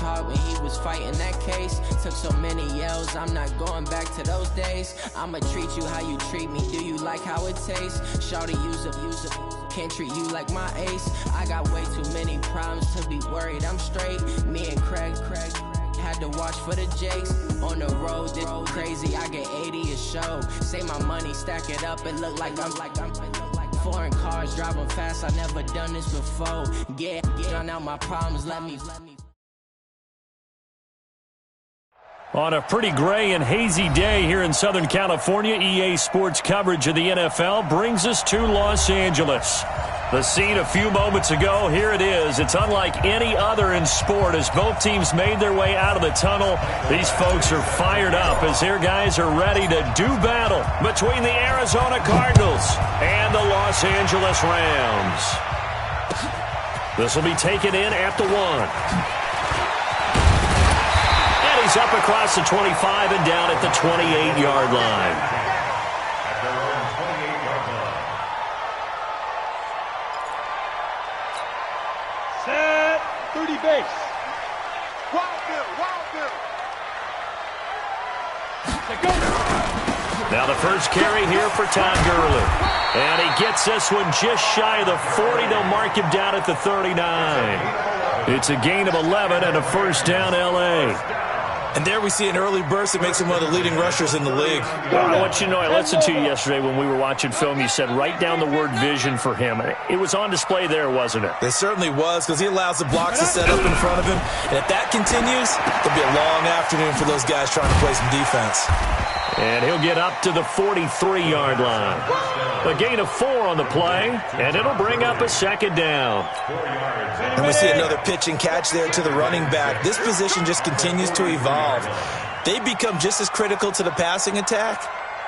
heart when he was fighting that case. Took so many yells, I'm not going back to those days. I'ma treat you how you treat me, do you like how it tastes? Shawty, use up, can't treat you like my ace. I got way too many problems to be worried, I'm straight. Me and Craig had to watch for the Jakes. On the road, this crazy, I get 80 a show. Say my money, stack it up, it look like I'm foreign cars, driving fast, I never done this before. Get on out my problems, let me. On a pretty gray and hazy day here in Southern California, EA Sports coverage of the NFL brings us to Los Angeles. The scene a few moments ago, here it is. It's unlike any other in sport as both teams made their way out of the tunnel. These folks are fired up as their guys are ready to do battle between the Arizona Cardinals and the Los Angeles Rams. This will be taken in at the 1. And he's up across the 25 and down at the 28-yard line. Base. Wild Bill. Now the first carry here for Todd Gurley. And he gets this one just shy of the 40. They'll mark him down at the 39. It's a gain of 11 and a first down L.A. And there we see an early burst that makes him one of the leading rushers in the league. I want you to know, I listened to you yesterday when we were watching film. You said write down the word vision for him. It was on display there, wasn't it? It certainly was, because he allows the blocks to set up in front of him. And if that continues, it'll be a long afternoon for those guys trying to play some defense. And he'll get up to the 43-yard line. A gain of 4 on the play, and it'll bring up a second down. And we see another pitch and catch there to the running back. This position just continues to evolve. They become just as critical to the passing attack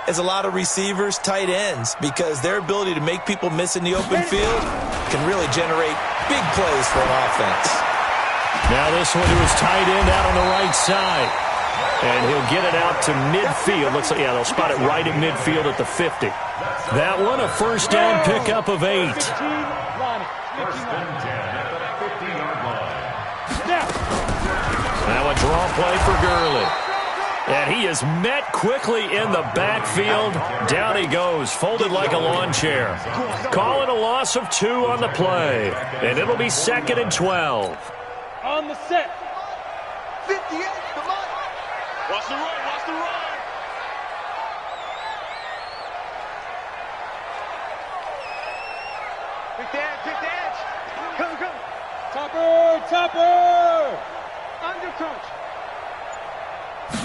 as a lot of receivers, tight ends, because their ability to make people miss in the open field can really generate big plays for an offense. Now this one to his tight end out on the right side. And he'll get it out to midfield. Looks like, yeah, they'll spot it right at midfield at the 50. That one, a first down pickup of 8. Now a draw play for Gurley. And he is met quickly in the backfield. Down he goes, folded like a lawn chair. Call it a loss of 2 on the play. And it'll be 2nd and 12. On the set. 58. Watch the run. Big dance. Come. Topper. Under coach.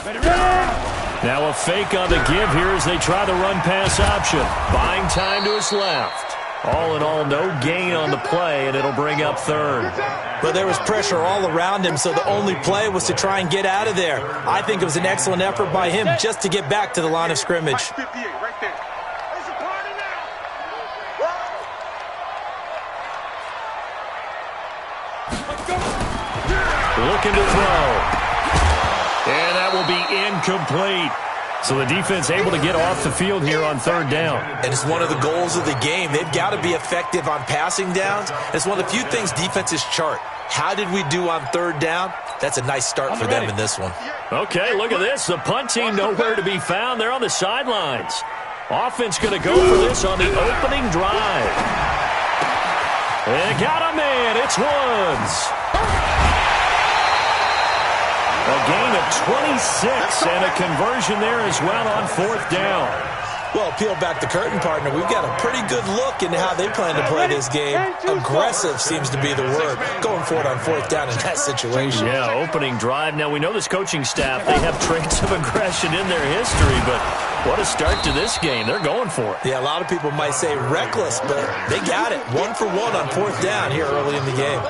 Ready. Now a fake on the give here as they try the run-pass option. Buying time to his left. All in all, no gain on the play, and it'll bring up 3rd. But there was pressure all around him, so the only play was to try and get out of there. I think it was an excellent effort by him just to get back to the line of scrimmage. 58 right there. It's a party now. Looking to throw. And that will be incomplete. So the defense able to get off the field here on 3rd down. And it's one of the goals of the game. They've got to be effective on passing downs. It's one of the few things defenses chart. How did we do on 3rd down? That's a nice start for them in this one. Okay, look at this. The punt team nowhere to be found. They're on the sidelines. Offense going to go for this on the opening drive. And got a man. It's Woods. A gain of 26 and a conversion there as well on 4th down. Well, peel back the curtain, partner. We've got a pretty good look into how they plan to play this game. Aggressive seems to be the word. Going for it on 4th down in that situation. Yeah, opening drive. Now, we know this coaching staff, they have traits of aggression in their history, but what a start to this game. They're going for it. Yeah, a lot of people might say reckless, but they got it. 1 for 1 on 4th down here early in the game.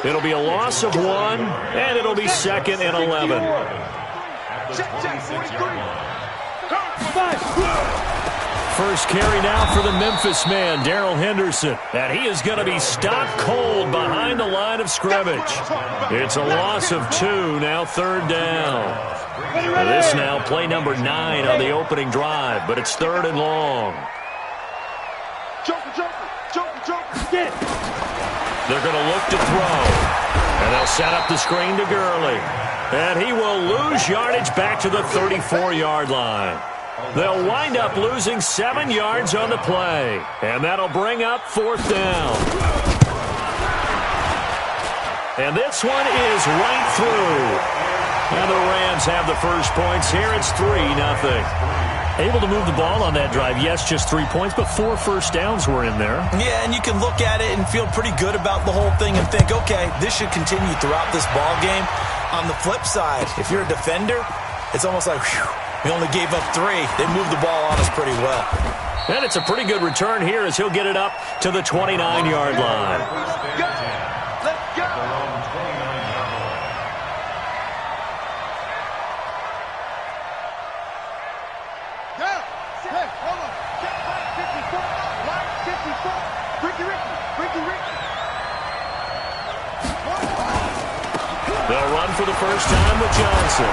It'll be a loss of 1, and it'll be 2nd and 11. First carry now for the Memphis man, Darrell Henderson. And he is going to be stopped cold behind the line of scrimmage. It's a loss of 2, now 3rd down. This now play number 9 on the opening drive, but it's 3rd and long. Joker. Get it. They're going to look to throw. And they'll set up the screen to Gurley. And he will lose yardage back to the 34-yard line. They'll wind up losing 7 yards on the play. And that'll bring up 4th down. And this one is right through. And the Rams have the first points here. It's 3-0. Able to move the ball on that drive. Yes, just 3 points, but 4 first downs were in there. Yeah, and you can look at it and feel pretty good about the whole thing and think, okay, this should continue throughout this ball game. On the flip side, if you're a defender, it's almost like, whew, we only gave up 3. They moved the ball on us pretty well. And it's a pretty good return here as he'll get it up to the 29-yard line. Let's go. Hey, hold on. Check line 54. Ricky. They'll run for the first time with Johnson.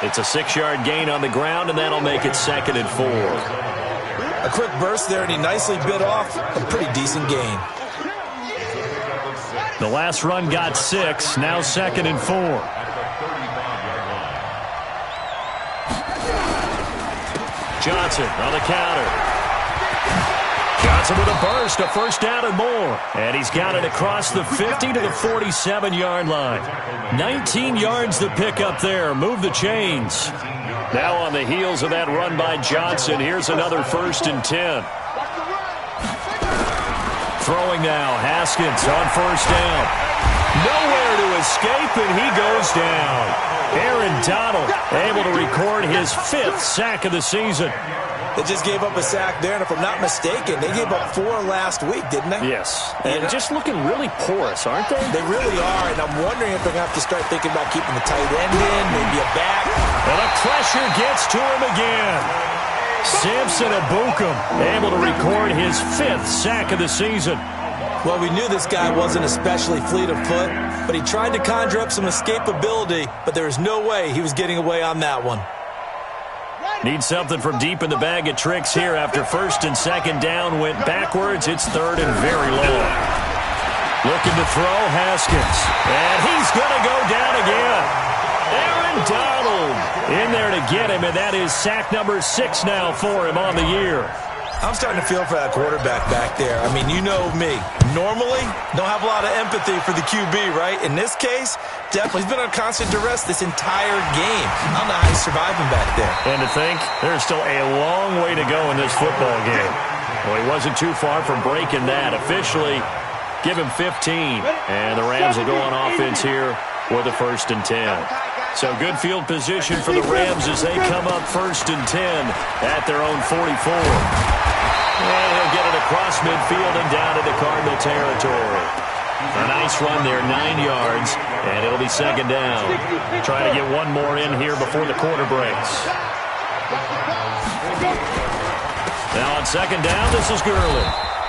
It's a 6-yard gain on the ground, and that'll make it 2nd and 4. A quick burst there, and he nicely bit off a pretty decent gain. The last run got 6, now 2nd and 4. Johnson on the counter. Johnson with a burst, a first down and more. And he's got it across the 50 to the 47-yard line. 19 yards to pick up there. Move the chains. Now on the heels of that run by Johnson, here's another 1st and 10. Throwing now, Haskins on 1st down. Nowhere to escape, and he goes down. Aaron Donald able to record his 5th sack of the season. They just gave up a sack there, and if I'm not mistaken, they gave up 4 last week, didn't they? Yes, and just looking really porous, aren't they? They really are, and I'm wondering if they're going to have to start thinking about keeping the tight end in, maybe a back. And the pressure gets to him again. Samson Ebukam able to record his 5th sack of the season. Well, we knew this guy wasn't especially fleet of foot, but he tried to conjure up some escapability, but there was no way he was getting away on that one. Need something from deep in the bag of tricks here after 1st and 2nd down went backwards. It's 3rd and very long. Looking to throw, Haskins. And he's going to go down again. Aaron Donald in there to get him, and that is sack number 6 now for him on the year. I'm starting to feel for that quarterback back there. I mean, you know me. Normally, don't have a lot of empathy for the QB, right? In this case, definitely. He's been on constant duress this entire game. I don't know how he's surviving back there. And to think, there's still a long way to go in this football game. Well, he wasn't too far from breaking that. Officially, give him 15. And the Rams will go on offense here with a 1st and 10. So good field position for the Rams as they come up 1st and 10 at their own 44. And he'll get it across midfield and down into Cardinal territory. A nice run there, 9 yards, and it'll be 2nd down. Trying to get one more in here before the quarter breaks. Now on 2nd down, this is Gurley.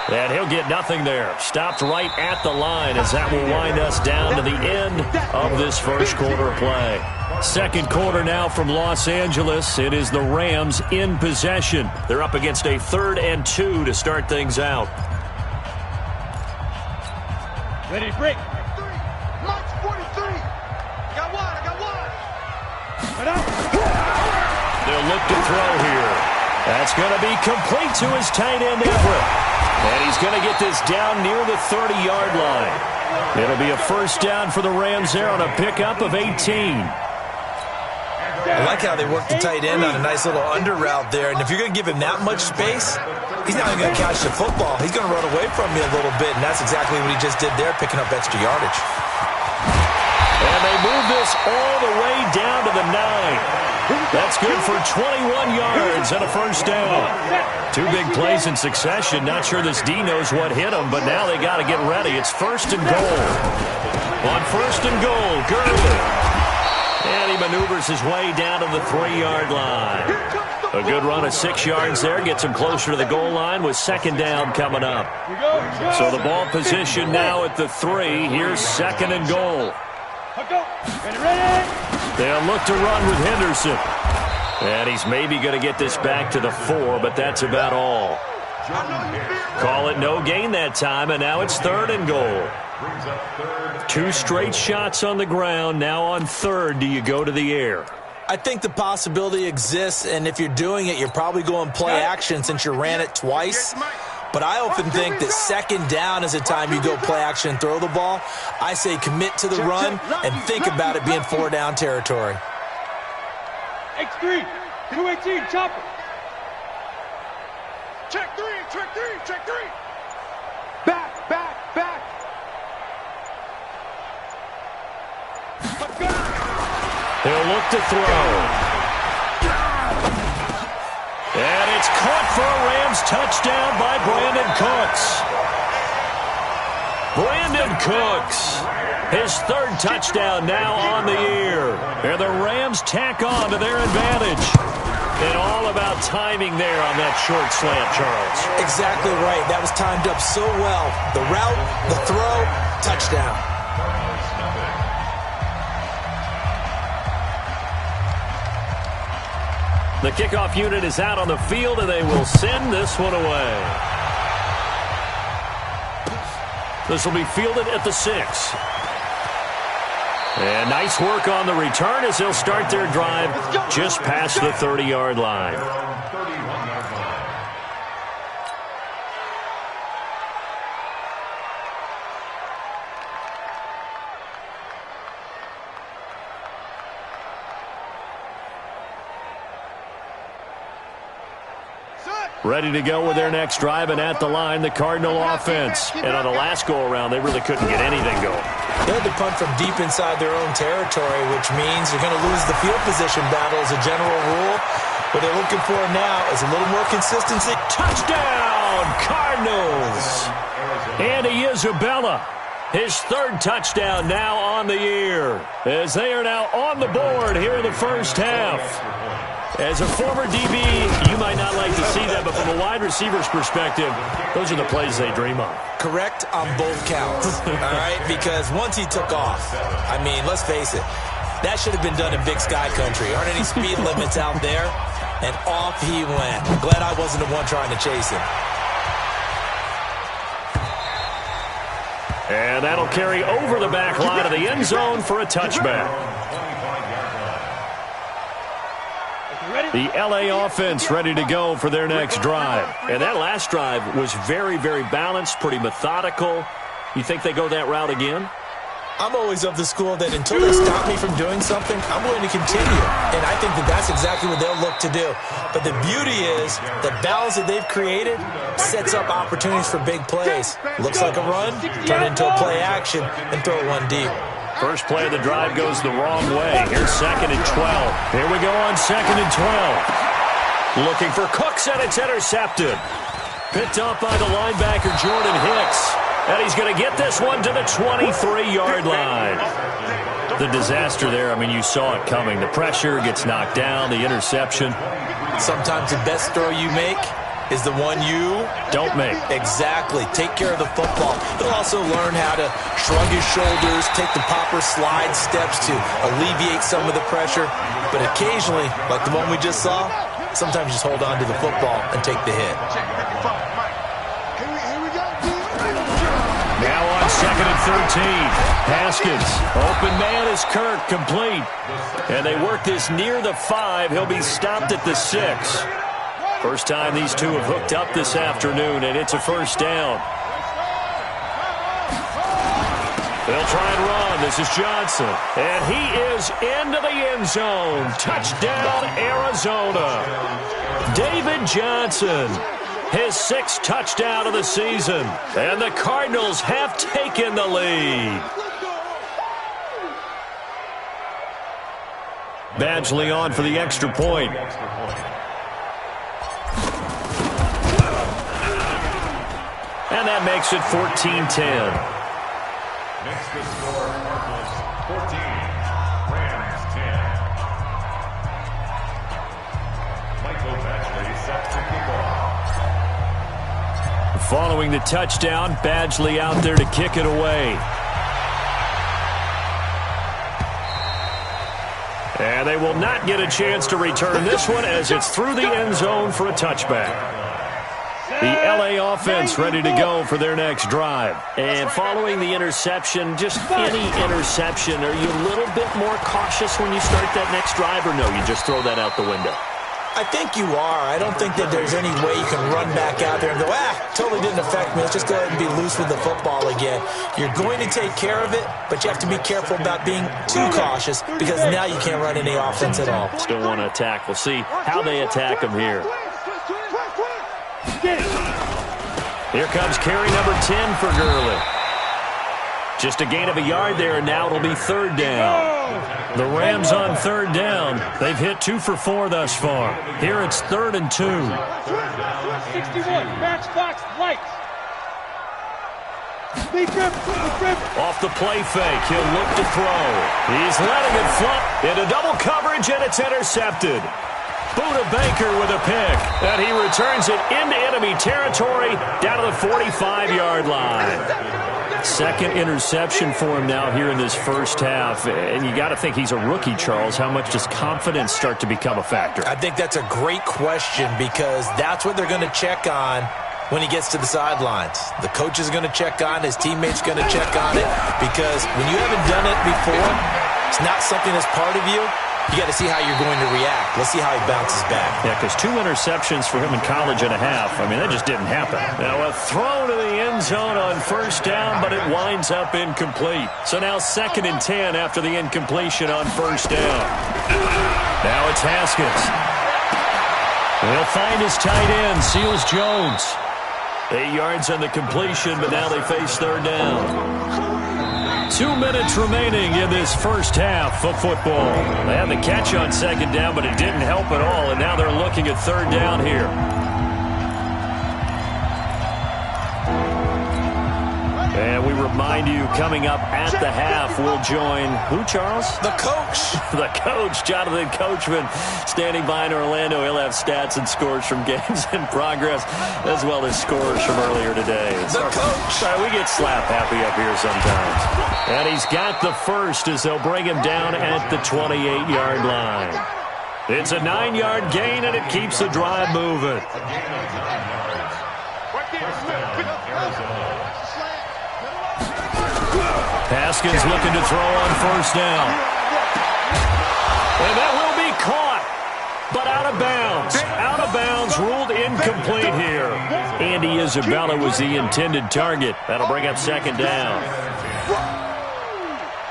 And he'll get nothing there. Stopped right at the line as that will wind us down to the end of this first quarter of play. 2nd quarter now from Los Angeles. It is the Rams in possession. They're up against a 3rd and 2 to start things out. Ready to break. March 43. I got one. They'll look to throw here. That's going to be complete to his tight end, Everett. And he's going to get this down near the 30-yard line. It'll be a 1st down for the Rams there on a pickup of 18. I like how they work the tight end on a nice little under route there. And if you're going to give him that much space, he's not even going to catch the football. He's going to run away from you a little bit, and that's exactly what he just did there, picking up extra yardage. And they move this all the way down to the 9. That's good for 21 yards and a 1st down. 2 big plays in succession. Not sure this D knows what hit him, but now they got to get ready. It's 1st and goal. On 1st and goal, Gurley. And he maneuvers his way down to the 3-yard line. A good run of 6 yards there. Gets him closer to the goal line with 2nd down coming up. So the ball position now at the 3. Here's 2nd and goal. They'll look to run with Henderson. And he's maybe going to get this back to the 4, but that's about all. Call it no gain that time, and now it's 3rd and goal. 2 straight shots on the ground. Now on 3rd, do you go to the air? I think the possibility exists, and if you're doing it, you're probably going play action since you ran it twice. But I often think that 2nd down is a time you go play action and throw the ball. I say commit to the run and think about it being 4-down territory. X3, 218, chopper. Check three. Back. He'll look to throw. And it's caught for a Rams touchdown by Brandon Cooks. Brandon Cooks, his 3rd touchdown now on the year. And the Rams tack on to their advantage. And all about timing there on that short slant, Charles. Exactly right. That was timed up so well. The route, the throw, touchdown. The kickoff unit is out on the field, and they will send this one away. This will be fielded at the 6. And nice work on the return as they'll start their drive just past the 30-yard line. Ready to go with their next drive, and at the line, the Cardinal offense. And on the last go-around, they really couldn't get anything going. They had to punt from deep inside their own territory, which means you're going to lose the field position battle as a general rule. What they're looking for now is a little more consistency. Touchdown, Cardinals! Andy Isabella, his 3rd touchdown now on the year, as they are now on the board here in the first half. As a former DB, you might not like to see that, but from a wide receiver's perspective, those are the plays they dream of. Correct on both counts, all right? Because once he took off, I mean, let's face it, that should have been done in Big Sky Country. Aren't any speed limits out there? And off he went. I'm glad I wasn't the one trying to chase him. And that'll carry over the back line of the end zone for a touchback. The LA offense ready to go for their next drive. And that last drive was very, very balanced, pretty methodical. You think they go that route again? I'm always of the school that until they stop me from doing something, I'm going to continue. And I think that that's exactly what they'll look to do. But the beauty is the balance that they've created sets up opportunities for big plays. Looks like a run, turn into a play action, and throw one deep. First play of the drive goes the wrong way. Here's 2nd and 12. Here we go on 2nd and 12. Looking for Cooks, and it's intercepted. Picked up by the linebacker, Jordan Hicks. And he's going to get this one to the 23-yard line. The disaster there, I mean, you saw it coming. The pressure gets knocked down, the interception. Sometimes the best throw you make is the one you don't make. Exactly. Take care of the football. He'll also learn how to shrug his shoulders, take the proper slide steps to alleviate some of the pressure. But occasionally, like the one we just saw, sometimes just hold on to the football and take the hit. Now on 2nd and 13. Haskins. Open man is Kirk, complete. And they work this near the 5. He'll be stopped at the 6. First time these two have hooked up this afternoon, and it's a first down. They'll try and run. This is Johnson. And he is into the end zone. Touchdown, Arizona. David Johnson, his 6th touchdown of the season. And the Cardinals have taken the lead. Badgley on for the extra point. And that makes it 14-10. Next to score, Cardinals 14, Rams 10. Michael Badgley sets the kickoff. Following the touchdown, Badgley out there to kick it away. And they will not get a chance to return this one as it's through the end zone for a touchback. The LA offense ready to go for their next drive. And following the interception, just any interception, are you a little bit more cautious when you start that next drive, or no, you just throw that out the window? I think you are. I don't think that there's any way you can run back out there and go, totally didn't affect me. Let's just go ahead and be loose with the football again. You're going to take care of it, but you have to be careful about being too cautious because now you can't run any offense at all. Still want to attack. We'll see how they attack them here. Here comes carry number 10 for Gurley. Just a gain of a yard there, and now it'll be third down. The Rams on third down. They've hit 2 for 4 thus far. Here it's 3rd and 2. 61, matchbox lights. Off the play fake, he'll look to throw. He's letting it fly into double coverage, and it's intercepted. Buda Baker with a pick, and he returns it into enemy territory down to the 45-yard line. Second interception for him now here in this first half. And you got to think he's a rookie, Charles. How much does confidence start to become a factor? I think that's a great question because that's what they're going to check on when he gets to the sidelines. The coach is going to check on, his teammates going to check on it because when you haven't done it before, it's not something that's part of you. You got to see how you're going to react. Let's see how he bounces back. Yeah, because 2 interceptions for him in college and a half. I mean, that just didn't happen. Now, a throw to the end zone on first down, but it winds up incomplete. So now 2nd and 10 after the incompletion on first down. Now it's Haskins. He'll find his tight end, Seals Jones. 8 yards on the completion, but now they face third down. 2 minutes remaining in this first half of football. They had the catch on second down, but it didn't help at all, and now they're looking at third down here. And we remind you, coming up at the half, we'll join who, Charles? The coach. The coach, Jonathan Coachman, standing by in Orlando. He'll have stats and scores from games in progress, as well as scores from earlier today. The coach. Sorry, we get slap happy up here sometimes. And he's got the first as they'll bring him down at the 28-yard line. It's a 9-yard gain, and it keeps the drive moving. Haskins looking to throw on first down. And that will be caught, but out of bounds. Out of bounds, ruled incomplete here. Andy Isabella was the intended target. That'll bring up second down.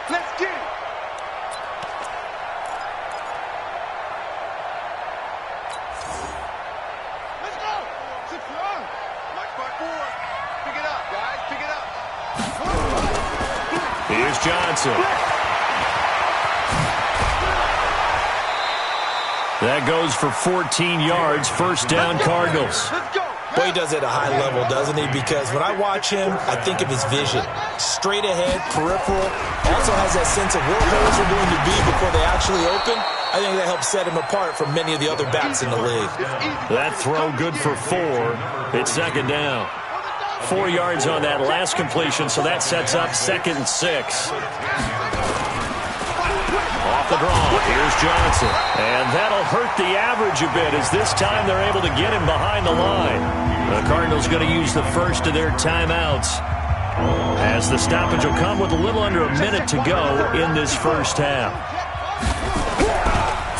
Let's get it. Let's go. 6-1. Mike by 4. Pick it up, guys. Pick it up. Here's Johnson. That goes for 14 yards. First down, Cardinals. Let's go. Boy, he does it at a high level, doesn't he? Because when I watch him, I think of his vision. Straight ahead, peripheral. Also has that sense of where holes are going to be before they actually open. I think that helps set him apart from many of the other backs in the league. That throw good for 4. It's second down. 4 yards on that last completion, so that sets up 2nd and 6. Off the draw, here's Johnson. And that'll hurt the average a bit as this time they're able to get him behind the line. The Cardinals going to use the first of their timeouts as the stoppage will come with a little under a minute to go in this first half.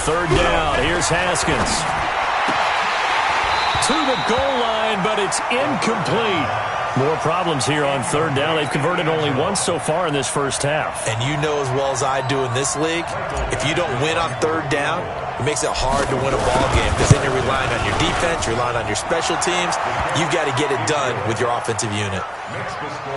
Third down, here's Haskins. To the goal line, but it's incomplete. More problems here on third down. They've converted only once so far in this first half. And you know as well as I do in this league, if you don't win on third down, it makes it hard to win a ball game because then you're relying on your defense, you're relying on your special teams. You've got to get it done with your offensive unit.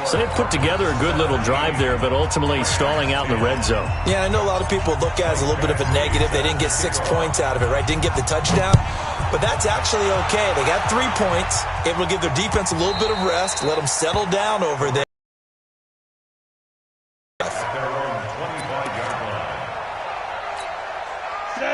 So they put together a good little drive there, but ultimately stalling out in the red zone. Yeah, I know a lot of people look at it as a little bit of a negative. They didn't get 6 points out of it, right? Didn't get the touchdown. But that's actually okay. They got 3 points. Able to give their defense a little bit of rest, let them settle down over there.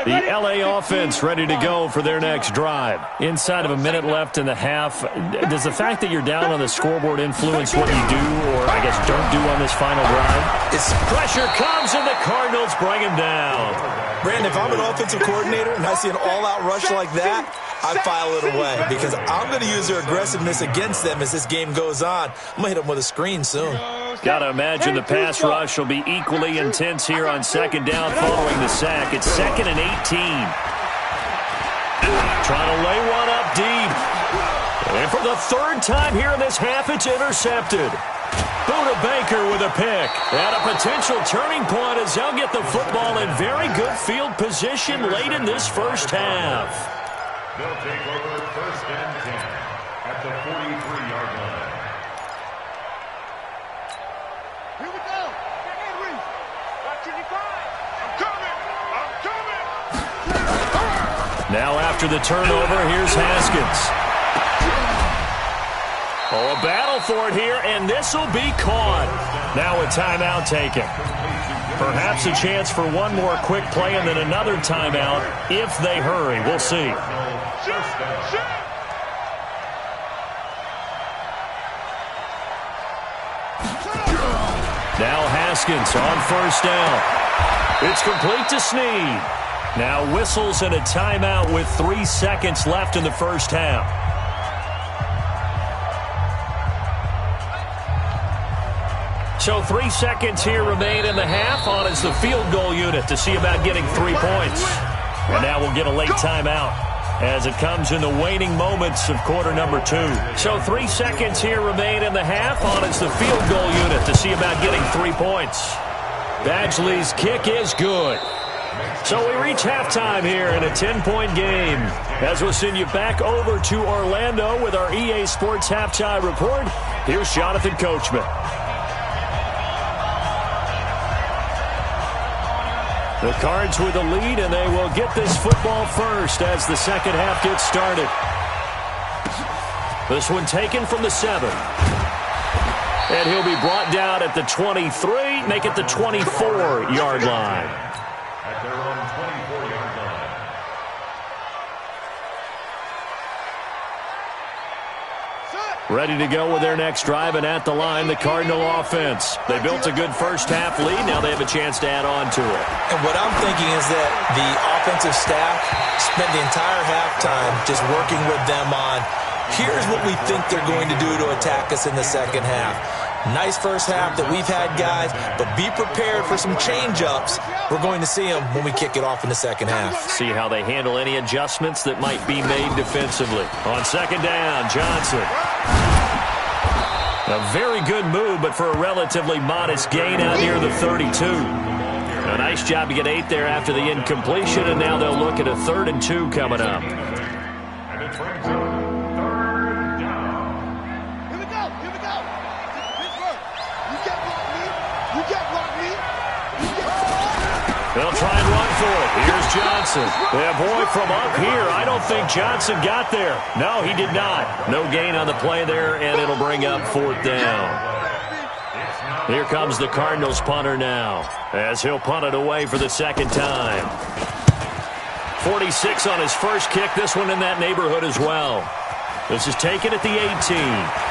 The LA offense ready to go for their next drive. Inside of a minute left in the half. Does the fact that you're down on the scoreboard influence what you do, or I guess don't do on this final drive? Pressure comes and the Cardinals bring him down. Brandon, if I'm an offensive coordinator and I see an all-out rush like that, I file it away because I'm going to use their aggressiveness against them as this game goes on. I'm going to hit them with a screen soon. Got to imagine the pass rush will be equally intense here on second down following the sack. It's 2nd and 18. Trying to lay one up deep. And for the 3rd time here in this half, it's intercepted. Buda Baker with a pick. And a potential turning point as they'll get the football in very good field position late in this first half. They'll take over 1st and 10 at the 43-yard line. Here we go. Henry. Watching you find. I'm coming. Now after the turnover, here's Haskins. Oh, a battle for it here, and this will be caught. Now a timeout taken. Perhaps a chance for one more quick play and then another timeout if they hurry. We'll see. Now Haskins on 1st down. It's complete to Snead. Now whistles and a timeout with 3 seconds left in the first half. So 3 seconds here remain in the half. On is the field goal unit to see about getting 3 points. And now we'll get a late timeout as it comes in the waning moments of quarter number 2. So 3 seconds here remain in the half. On is the field goal unit to see about getting 3 points. Badgley's kick is good. So we reach halftime here in a 10-point game. As we'll send you back over to Orlando with our EA Sports Halftime Report, here's Jonathan Coachman. The Cards with the lead, and they will get this football first as the second half gets started. This one taken from the 7. And he'll be brought down at the 23, make it the 24-yard line. At their own 24-yard line. Ready to go with their next drive, and at the line, the Cardinal offense. They built a good first-half lead. Now they have a chance to add on to it. And what I'm thinking is that the offensive staff spent the entire halftime just working with them on, here's what we think they're going to do to attack us in the second half. Nice first half that we've had, guys, but be prepared for some change-ups. We're going to see them when we kick it off in the second half. See how they handle any adjustments that might be made defensively. On second down, Johnson. A very good move, but for a relatively modest gain out near the 32. A nice job to get 8 there after the incompletion, and now they'll look at a 3rd and 2 coming up. And it brings up 3rd down. Here we go. Pittsburgh. You can't block me. You can't block me. They'll try and run for it. Here's Johnson. Yeah, boy, from up here, I don't think Johnson got there. No, he did not. No gain on the play there, and it'll bring up 4th down. Here comes the Cardinals punter now, as he'll punt it away for the second time. 46 on his first kick. This one in that neighborhood as well. This is taken at the 18.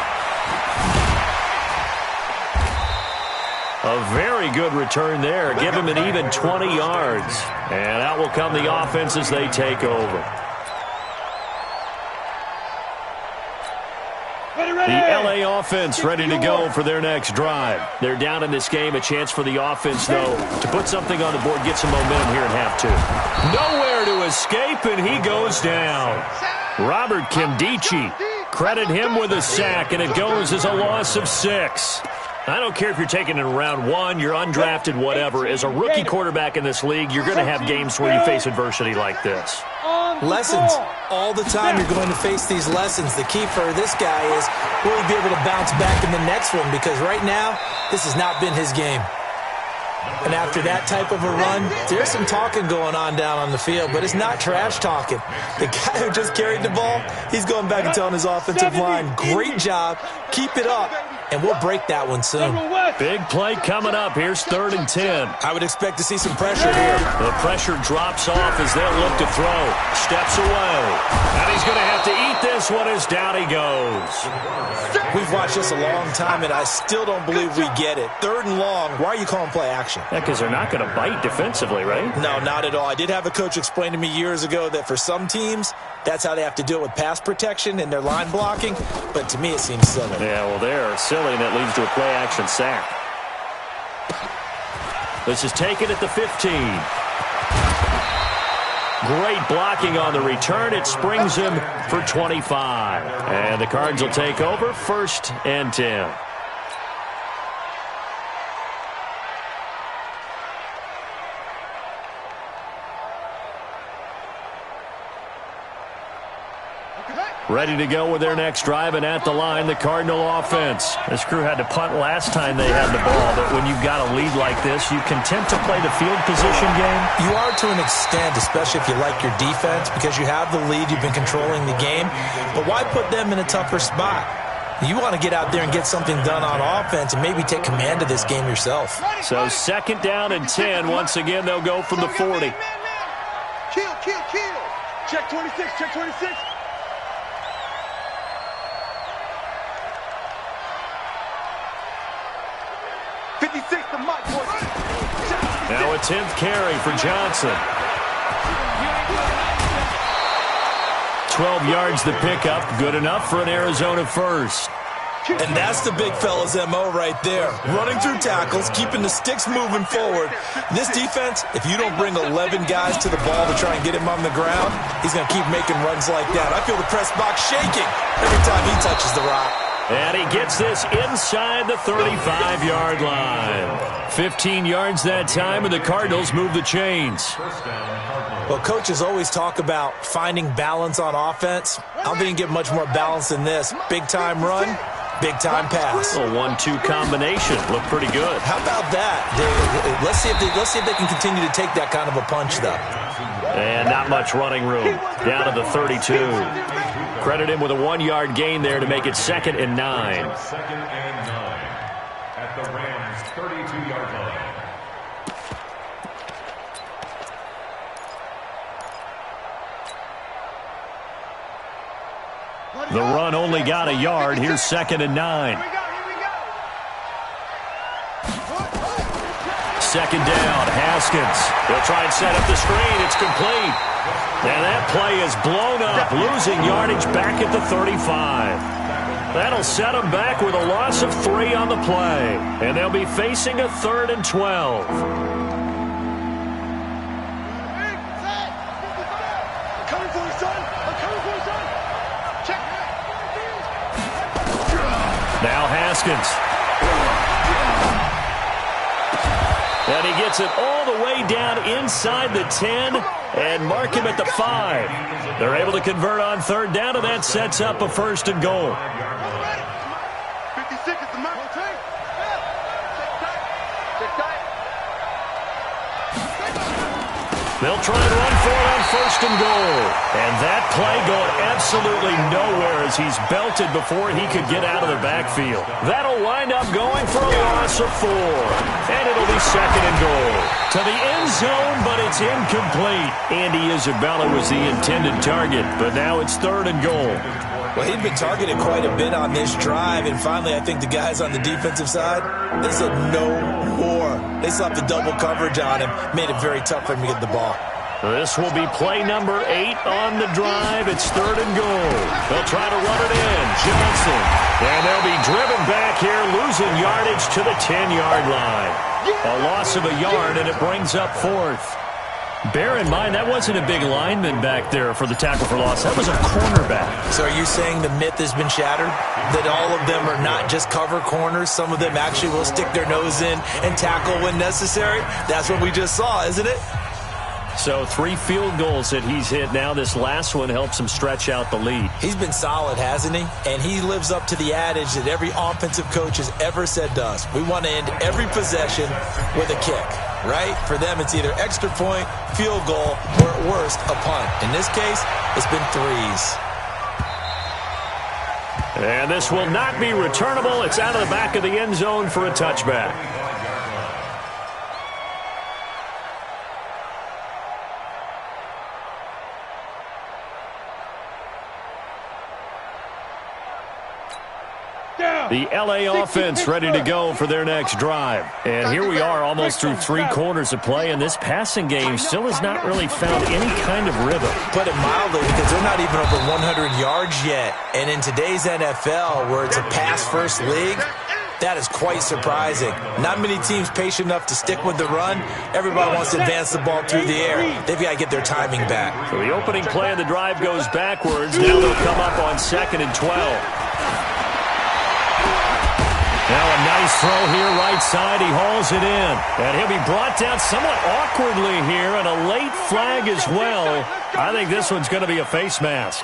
A very good return there. Give him an even 20 yards. And out will come the offense as they take over. The LA offense ready to go for their next drive. They're down in this game. A chance for the offense, though, to put something on the board, get some momentum here in half 2. Nowhere to escape, and he goes down. Robert Kimdichie. Credit him with a sack, and it goes as a loss of 6. I don't care if you're taking it in round 1, you're undrafted, whatever. As a rookie quarterback in this league, you're going to have games where you face adversity like this. Lessons. All the time you're going to face these lessons. The key for this guy is will he be able to bounce back in the next one? Because right now, this has not been his game. And after that type of a run, there's some talking going on down on the field, but it's not trash talking. The guy who just carried the ball, he's going back and telling his offensive line, great job, keep it up, and we'll break that one soon. Big play coming up. Here's 3rd and 10. I would expect to see some pressure here. The pressure drops off as they'll look to throw. Steps away. And he's going to have to eat this one as down he goes. We've watched this a long time, and I still don't believe we get it. 3rd and long, why are you calling play action? Yeah, because they're not going to bite defensively, right? No, not at all. I did have a coach explain to me years ago that for some teams, That's how they have to do it with pass protection and their line blocking. But to me, it seems silly. Yeah, well, they're silly, and that leads to a play-action sack. This is taken at the 15. Great blocking on the return. It springs him for 25. And the Cards will take over 1st and 10. Ready to go with their next drive, and at the line, the Cardinal offense. This crew had to punt last time they had the ball, but when you've got a lead like this, you content to play the field position game? You are to an extent, especially if you like your defense, because you have the lead, you've been controlling the game. But why put them in a tougher spot? You want to get out there and get something done on offense and maybe take command of this game yourself. So 2nd down and 10. Once again, they'll go from the 40. Kill. Check 26, check 26. Now a 10th carry for Johnson. 12 yards the pickup. Good enough for an Arizona first. And that's the big fella's MO right there. Running through tackles, keeping the sticks moving forward. This defense, if you don't bring 11 guys to the ball to try and get him on the ground, he's going to keep making runs like that. I feel the press box shaking every time he touches the rock. And he gets this inside the 35-yard line. 15 yards that time, and the Cardinals move the chains. Well, coaches always talk about finding balance on offense. I don't think you get much more balance than this. Big-time run, big-time pass. A 1-2 combination. Look pretty good. How about that? Let's see if they can continue to take that kind of a punch, though. And not much running room. Down to the 32. Credit him with a 1-yard gain there to make it 2nd and 9. 2nd and 9 at the Rams' 32-yard line. The run only got a yard. Here's 2nd and 9. 2nd down, Haskins. They'll try and set up the screen. It's complete. And that play is blown up, losing yardage back at the 35. That'll set them back with a loss of 3 on the play. And they'll be facing a 3rd and 12. Now Haskins. And he gets it all the way down inside the 10 and mark him at the 5. They're able to convert on 3rd down, and that sets up a 1st and goal. 56 is the mark. They'll try and run for it on 1st and goal. And that play going absolutely nowhere as he's belted before he could get out of the backfield. That'll wind up going for a loss of 4. And it'll be 2nd and goal. To the end zone, but it's incomplete. Andy Isabella was the intended target, but now it's 3rd and goal. Well, he'd been targeted quite a bit on this drive, and finally I think the guys on the defensive side, they said no more. They slapped the double coverage on him, made it very tough for him to get the ball. This will be play number 8 on the drive. It's 3rd and goal. They'll try to run it in. Johnson. And they'll be driven back here, losing yardage to the 10-yard line. A loss of a yard, and it brings up 4th. Bear in mind, that wasn't a big lineman back there for the tackle for loss. That was a cornerback. So are you saying the myth has been shattered? That all of them are not just cover corners? Some of them actually will stick their nose in and tackle when necessary? That's what we just saw, isn't it? So 3 field goals that he's hit now. This last one helps him stretch out the lead. He's been solid, hasn't he? And he lives up to the adage that every offensive coach has ever said to us. We want to end every possession with a kick, right? For them, it's either extra point, field goal, or at worst, a punt. In this case, it's been 3s. And this will not be returnable. It's out of the back of the end zone for a touchback. The LA offense ready to go for their next drive. And here we are almost through 3 quarters of play, and this passing game still has not really found any kind of rhythm. Put it mildly, because they're not even over 100 yards yet. And in today's NFL, where it's a pass-first league, that is quite surprising. Not many teams patient enough to stick with the run. Everybody wants to advance the ball through the air. They've got to get their timing back. So the opening play of the drive goes backwards. Now they'll come up on 2nd and 12. Now a nice throw here, right side. He hauls it in. And he'll be brought down somewhat awkwardly here, and a late flag as well. I think this one's going to be a face mask.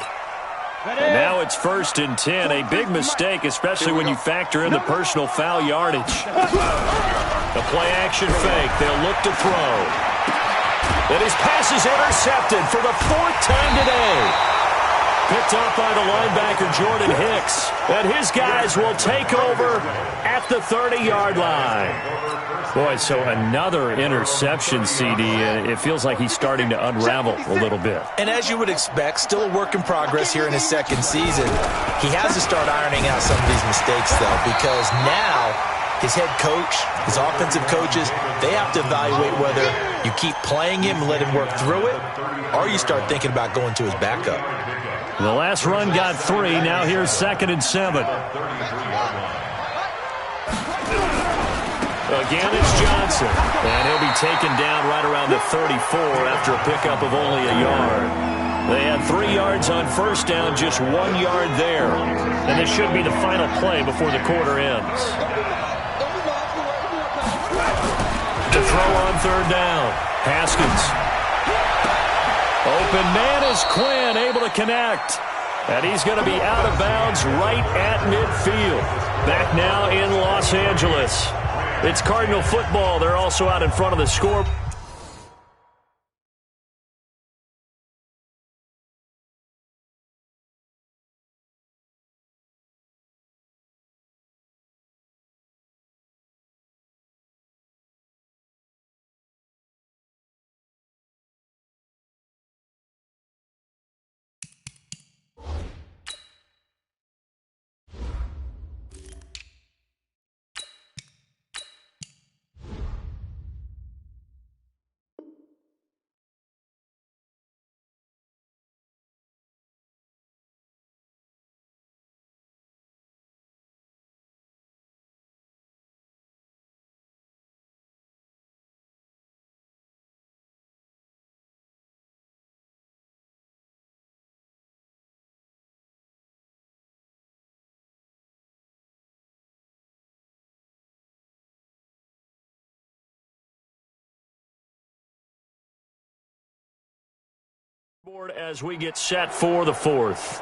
And now it's 1st and 10. A big mistake, especially when you factor in the personal foul yardage. The play-action fake. They'll look to throw. And his pass is intercepted for the 4th time today. Picked up by the linebacker, Jordan Hicks. And his guys will take over at the 30-yard line. Boy, so another interception, CD. It feels like he's starting to unravel a little bit. And as you would expect, still a work in progress here in his 2nd season. He has to start ironing out some of these mistakes, though, because now his head coach, his offensive coaches, they have to evaluate whether you keep playing him and let him work through it, or you start thinking about going to his backup. The last run got 3. Now here's 2nd and 7. Again, it's Johnson. And he'll be taken down right around the 34 after a pickup of only a yard. They had 3 yards on 1st down, just 1 yard there. And this should be the final play before the quarter ends. To throw on 3rd down. Haskins. Open man is Quinn, able to connect. And he's going to be out of bounds right at midfield. Back now in Los Angeles. It's Cardinal football. They're also out in front of the score. As we get set for the 4th.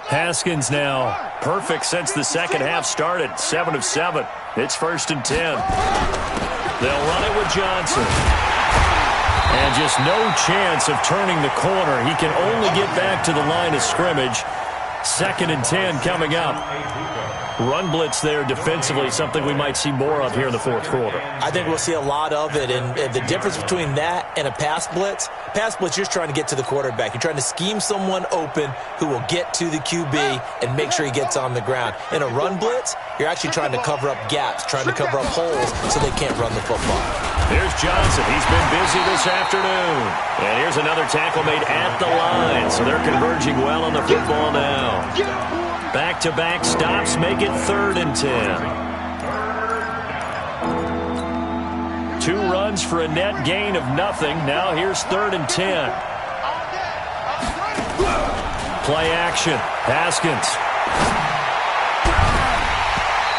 Haskins now perfect since the second half started. 7 of 7. It's 1st and 10. They'll run it with Johnson. And just no chance of turning the corner. He can only get back to the line of scrimmage. 2nd and 10 coming up. Run blitz there defensively, something we might see more of here in the 4th quarter. I think we'll see a lot of it, and the difference between that and a pass blitz, you're trying to get to the quarterback. You're trying to scheme someone open who will get to the QB and make sure he gets on the ground. In a run blitz, you're actually trying to cover up gaps, trying to cover up holes so they can't run the football. There's Johnson. He's been busy this afternoon. And here's another tackle made at the line, so they're converging well on the football now. Back-to-back stops make it 3rd and 10. 2 runs for a net gain of nothing. Now here's 3rd and 10. Play action. Haskins.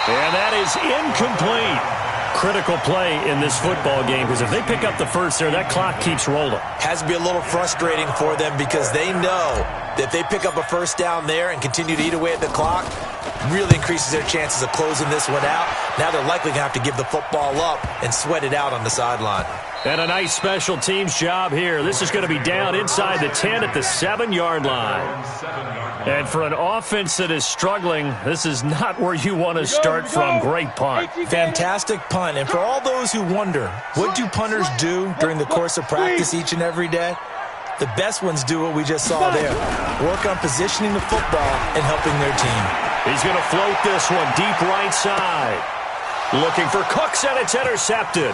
And that is incomplete. Critical play in this football game, because if they pick up the first there, that clock keeps rolling. Has to be a little frustrating for them because they know that if they pick up a first down there and continue to eat away at the clock, really increases their chances of closing this one out. Now they're likely going to have to give the football up and sweat it out on the sideline. And a nice special teams job here. This is going to be down inside the 10 at the 7-yard line. And for an offense that is struggling, this is not where you want to start from. Great punt. Fantastic punt. And for all those who wonder, what do punters do during the course of practice each and every day? The best ones do what we just saw there. Work on positioning the football and helping their team. He's going to float this one deep right side. Looking for Cooks, and it's intercepted.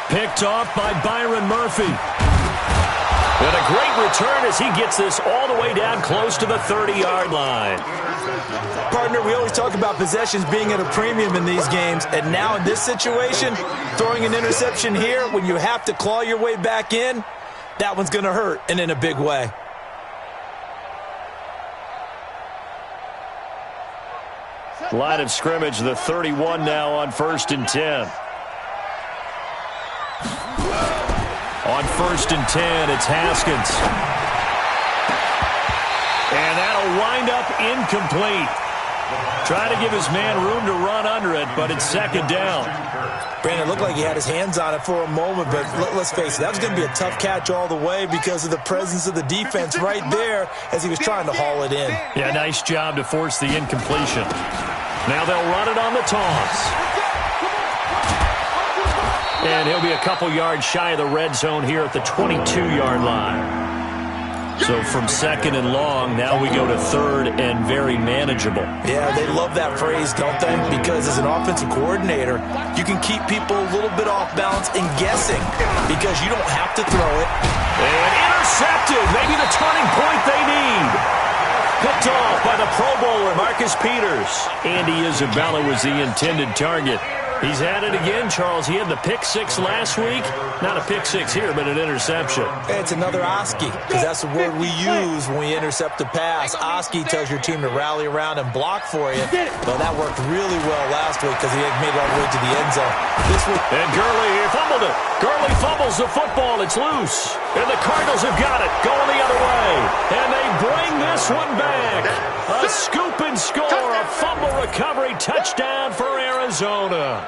Picked off by Byron Murphy. And a great return as he gets this all the way down close to the 30-yard line. Partner, we always talk about possessions being at a premium in these games, and now in this situation, throwing an interception here when you have to claw your way back in, that one's going to hurt, and in a big way. Line of scrimmage, the 31 now on 1st and 10. On 1st and 10, it's Haskins. And that'll wind up incomplete. Trying to give his man room to run under it, but it's 2nd down. Brandon, looked like he had his hands on it for a moment, but let's face it, that was going to be a tough catch all the way because of the presence of the defense right there as he was trying to haul it in. Yeah, nice job to force the incompletion. Now they'll run it on the toss. And he'll be a couple yards shy of the red zone here at the 22-yard line. So from 2nd and long, now we go to 3rd and very manageable. Yeah, they love that phrase, don't they? Because as an offensive coordinator, you can keep people a little bit off balance and guessing because you don't have to throw it. And intercepted, maybe the turning point they need. Picked off by the Pro Bowler, Marcus Peters. Andy Isabella was the intended target. He's had it again, Charles. He had the pick 6 last week. Not a pick 6 here, but an interception. It's another Oski, because that's the word we use when we intercept a pass. Oski tells your team to rally around and block for you. Well, that worked really well last week because he had made it all the way to the end zone. This week, and Gurley fumbled it. Gurley fumbles the football. It's loose. And the Cardinals have got it. Going the other way. And they bring this one back. A scoop and score. A fumble recovery touchdown for Arizona.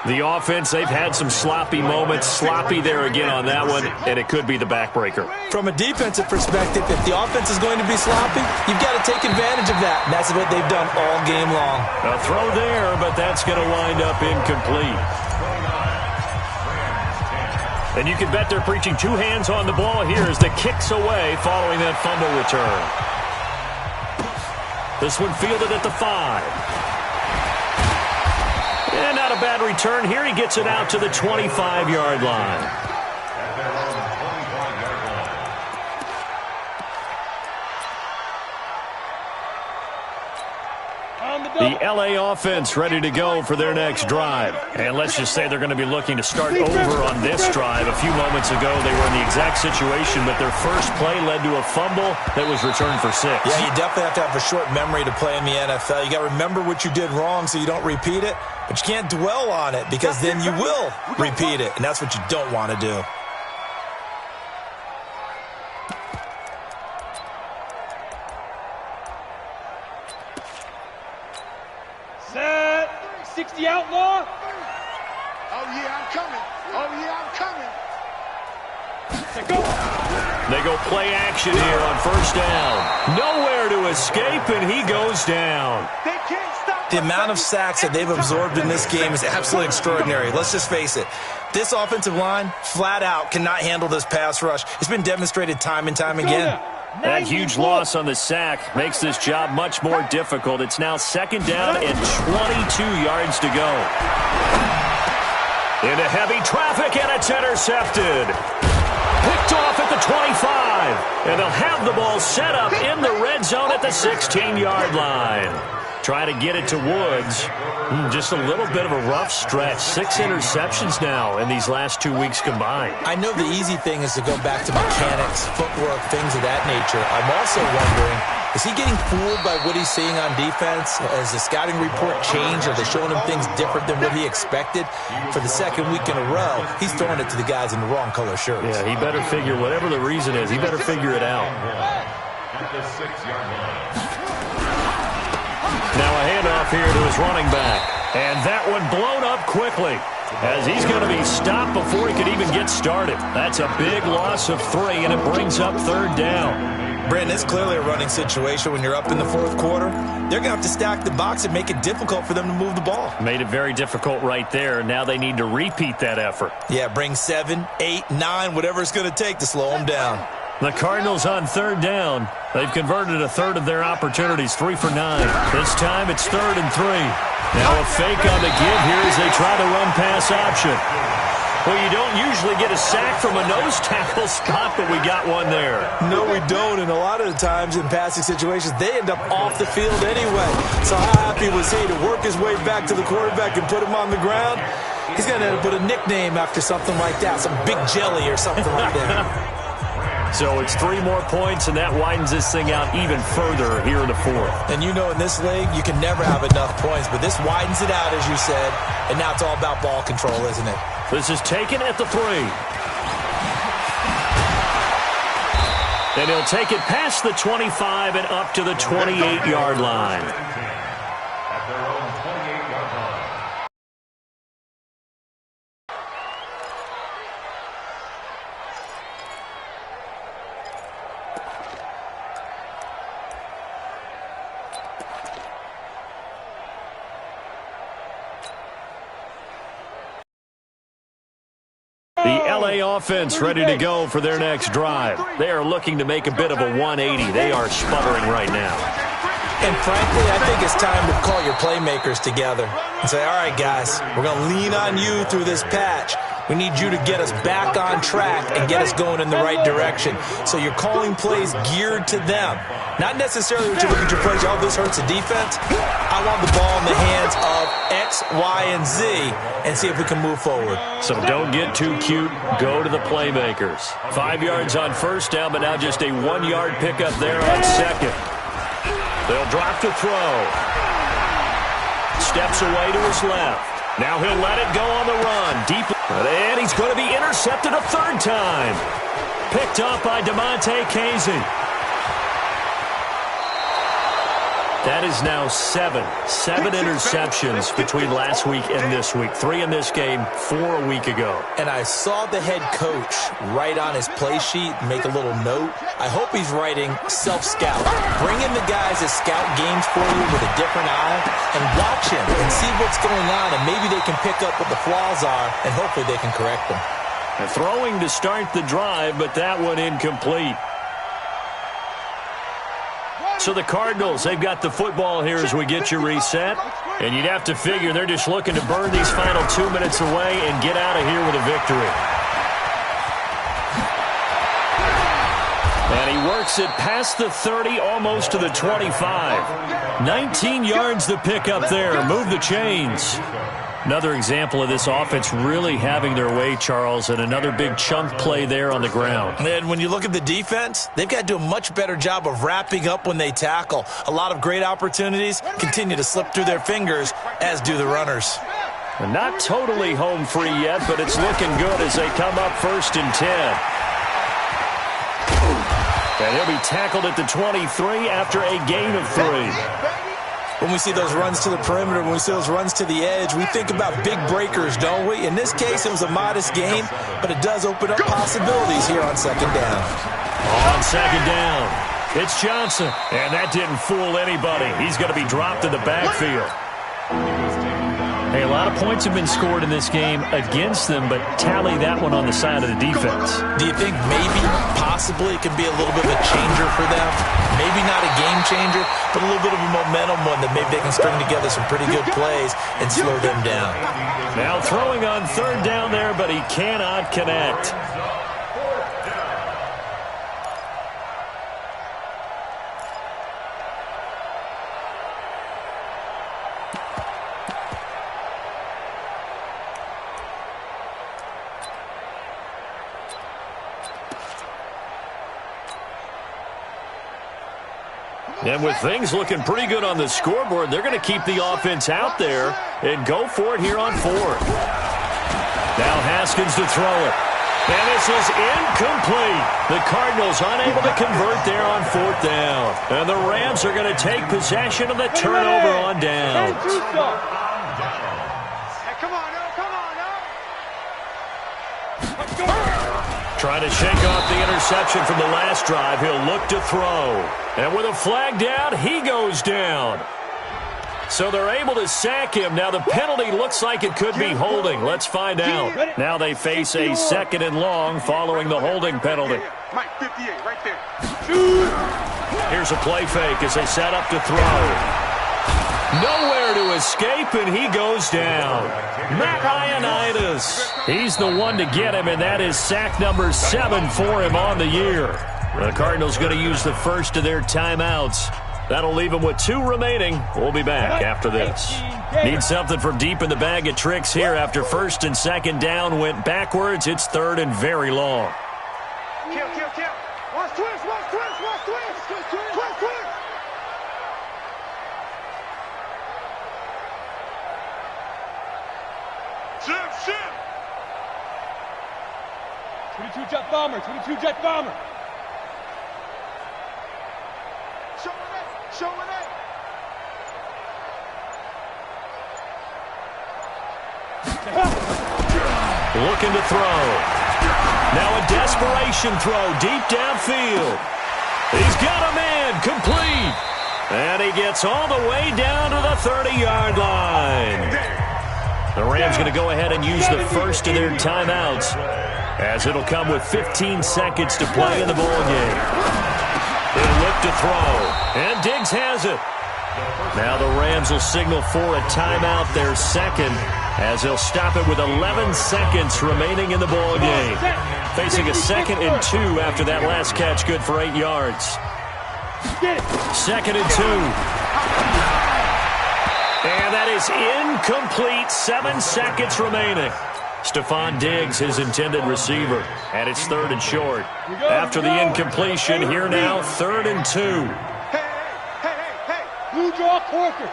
The offense, they've had some sloppy moments. Sloppy there again on that one, and it could be the backbreaker. From a defensive perspective, if the offense is going to be sloppy, you've got to take advantage of that. And that's what they've done all game long. A throw there, but that's going to wind up incomplete. And you can bet they're preaching 2 hands on the ball here as the kick's away following that fumble return. This one fielded at the 5. And not a bad return here. He gets it out to the 25-yard line. The LA offense ready to go for their next drive. And let's just say they're going to be looking to start over on this drive. A few moments ago, they were in the exact situation, but their first play led to a fumble that was returned for 6. Yeah, you definitely have to have a short memory to play in the NFL. You got to remember what you did wrong so you don't repeat it, but you can't dwell on it because then you will repeat it, and that's what you don't want to do. Set. 60 outlaw. Oh, yeah, I'm coming. Oh, yeah, I'm coming. Go. They go play action here on 1st down. Nowhere to escape, and he goes down. They can't stop. The amount of sacks that they've absorbed in this game is absolutely extraordinary. Let's just face it. This offensive line, flat out, cannot handle this pass rush. It's been demonstrated time and time again. That huge loss on the sack makes this job much more difficult. It's now 2nd down and 22 yards to go. Into heavy traffic, and it's intercepted. Picked off at the 25. And they'll have the ball set up in the red zone at the 16-yard line. Try to get it to Woods. Just a little bit of a rough stretch. 6 interceptions now in these last 2 weeks combined. I know the easy thing is to go back to mechanics, footwork, things of that nature. I'm also wondering, is he getting fooled by what he's seeing on defense? Has the scouting report changed? Are they showing him things different than what he expected? For the second week in a row, he's throwing it to the guys in the wrong color shirts. Yeah, he better figure, whatever the reason is, he better figure it out. At the 6-yard line. Now a handoff here to his running back. And that one blown up quickly as he's going to be stopped before he could even get started. That's a big loss of 3, and it brings up 3rd down. Brandon, it's clearly a running situation when you're up in the 4th quarter. They're going to have to stack the box and make it difficult for them to move the ball. Made it very difficult right there. Now they need to repeat that effort. Yeah, bring 7, 8, 9, whatever it's going to take to slow them down. The Cardinals on 3rd down. They've converted a third of their opportunities, 3 for 9. This time it's 3rd and 3. Now a fake on the give here as they try to run pass option. Well, you don't usually get a sack from a nose tackle, Scott, but we got one there. No, we don't, and a lot of the times in passing situations, they end up off the field anyway. So how happy was he to work his way back to the quarterback and put him on the ground? He's going to end up with a nickname after something like that, some Big Jelly or something like that. So it's 3 more points, and that widens this thing out even further here in the 4th. And you know in this league, you can never have enough points, but this widens it out, as you said, and now it's all about ball control, isn't it? This is taken at the 3. And he'll take it past the 25 and up to the 28-yard line. At their own 28-yard line. The LA offense ready to go for their next drive. They are looking to make a bit of a 180. They are sputtering right now. And frankly, I think it's time to call your playmakers together and say, all right, guys, we're going to lean on you through this patch. We need you to get us back on track and get us going in the right direction. So you're calling plays geared to them. Not necessarily what you look at your plays, oh, this hurts the defense. I want the ball in the hands of X, Y, and Z and see if we can move forward. So don't get too cute. Go to the playmakers. 5 yards on 1st down, but now just a 1-yard pickup there on 2nd. They'll drop to throw. Steps away to his left. Now he'll let it go on the run. Deep. And he's going to be intercepted a 3rd time. Picked up by Damontae Kazee. That is now 7 interceptions between last week and this week. 3 in this game, 4 a week ago. And I saw the head coach write on his play sheet, make a little note. I hope he's writing self-scout. Bring in the guys that scout games for you with a different eye and watch him and see what's going on, and maybe they can pick up what the flaws are, and hopefully they can correct them. Throwing to start the drive, but that one incomplete. So the Cardinals, they've got the football here as we get you reset. And you'd have to figure they're just looking to burn these final 2 minutes away and get out of here with a victory. And he works it past the 30, almost to the 25. 19 yards to pick up there. Move the chains. Another example of this offense really having their way, Charles, and another big chunk play there on the ground. And when you look at the defense, they've got to do a much better job of wrapping up when they tackle. A lot of great opportunities continue to slip through their fingers, as do the runners. And not totally home free yet, but it's looking good as they come up 1st and 10. And he'll be tackled at the 23 after a gain of 3. When we see those runs to the perimeter, when we see those runs to the edge, we think about big breakers, don't we? In this case, it was a modest game, but it does open up possibilities here on 2nd down. On 2nd down, it's Johnson, and that didn't fool anybody. He's going to be dropped in the backfield. Hey, a lot of points have been scored in this game against them, but tally that one on the side of the defense. Do you think maybe, possibly, it can be a little bit of a changer for them? Maybe not a game changer, but a little bit of a momentum one that maybe they can string together some pretty good plays and slow them down. Now throwing on 3rd down there, but he cannot connect. And with things looking pretty good on the scoreboard, they're going to keep the offense out there and go for it here on fourth. Now Haskins to throw it. And this is incomplete. The Cardinals unable to convert there on fourth down. And the Rams are going to take possession of the turnover on downs. Hey, come on, now, come on, now. Let's go. Trying to shake off the interception from the last drive. He'll look to throw. And with a flag down, he goes down. So they're able to sack him. Now the penalty looks like it could be holding. Let's find out. Now they face a 2nd and long following the holding penalty. Mike, 58, right there. Here's a play fake as they set up to throw. Nowhere to escape, and he goes down. Matt Ioannidis. He's the one to get him, and that is sack number 7 for him on the year. The Cardinals going to use the first of their timeouts. That'll leave them with 2 remaining. We'll be back after this. Need something from deep in the bag of tricks here after 1st and 2nd down went backwards. It's 3rd and very long. Kill. Watch twist. Twist. Shim. 22 jet bomber. Showing it. Looking to throw. Now a desperation throw deep downfield. He's got a man complete. And he gets all the way down to the 30-yard line. The Rams going to go ahead and use the first of their timeouts, as it'll come with 15 seconds to play in the ball game. He'll look to throw, and Diggs has it. Now the Rams will signal for a timeout, their 2nd, as they'll stop it with 11 seconds remaining in the ball game. Facing a 2nd and 2 after that last catch, good for 8 yards. 2nd and 2. And that is incomplete. 7 seconds remaining. Stephon Diggs, his intended receiver. And it's 3rd and short. After the incompletion, here now, 3rd and 2. Hey. Blue draw Corker.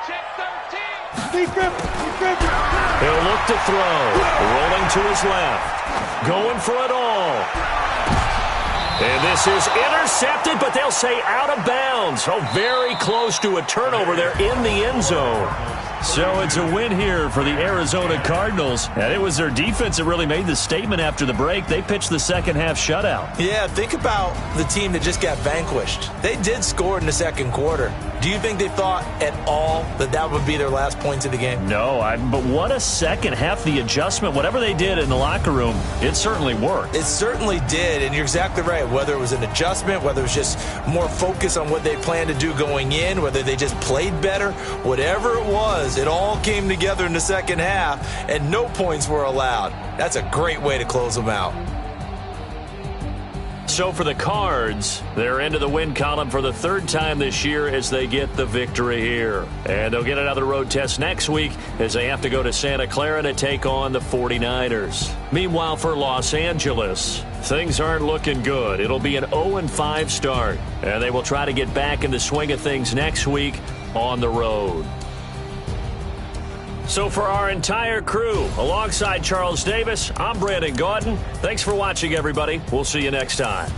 Check 13. Lee Griffin. He'll look to throw. Rolling to his left. Going for it all. And this is intercepted, but they'll say out of bounds. Oh, very close to a turnover there in the end zone. So it's a win here for the Arizona Cardinals. And it was their defense that really made the statement after the break. They pitched the second-half shutout. Yeah, think about the team that just got vanquished. They did score in the 2nd quarter. Do you think they thought at all that that would be their last points of the game? No, but what a second half. The adjustment, whatever they did in the locker room, it certainly worked. It certainly did, and you're exactly right. Whether it was an adjustment, whether it was just more focus on what they planned to do going in, whether they just played better, whatever it was, it all came together in the 2nd half, and no points were allowed. That's a great way to close them out. So for the Cards, they're into the win column for the 3rd time this year as they get the victory here. And they'll get another road test next week as they have to go to Santa Clara to take on the 49ers. Meanwhile, for Los Angeles, things aren't looking good. It'll be an 0-5 start, and they will try to get back in the swing of things next week on the road. So for our entire crew, alongside Charles Davis, I'm Brandon Gaudin. Thanks for watching, everybody. We'll see you next time.